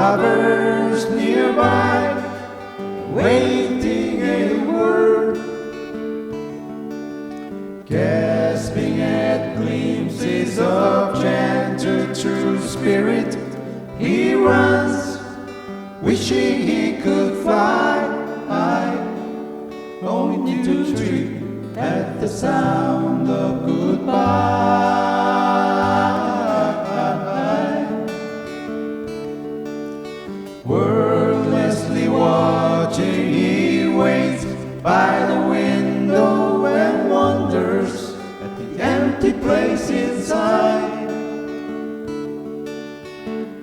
lovers nearby, waiting a word, gasping at glimpses of gentle true spirit. He runs, wishing he could fly, only to trip at the sound of goodbye. Wordlessly watching, he waits by the window and wonders at the empty place inside.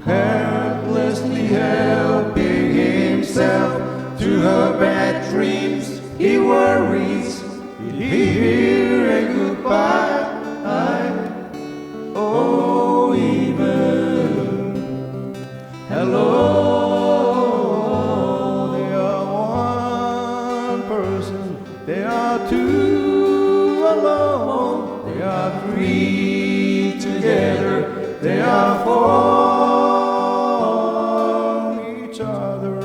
Helplessly helping himself through her bad dreams, he worries he'll hear a goodbye. Oh, even hello. They are one person, they are two alone, they are three together, they are for each other.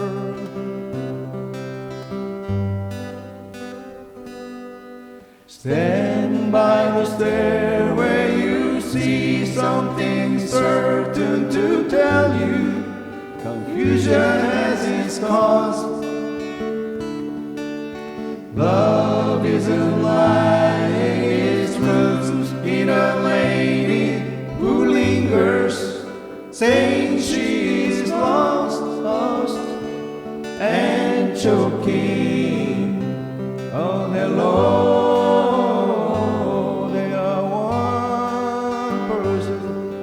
Stand by the stairway, you see something certain to tell you. Confusion has its cost. Love isn't lying its roots in a lady who lingers, saying she is lost, and choking on hello.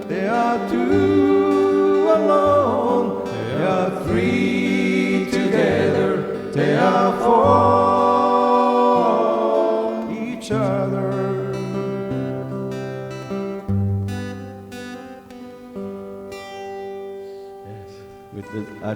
They are two alone, they are three together, they are for each other.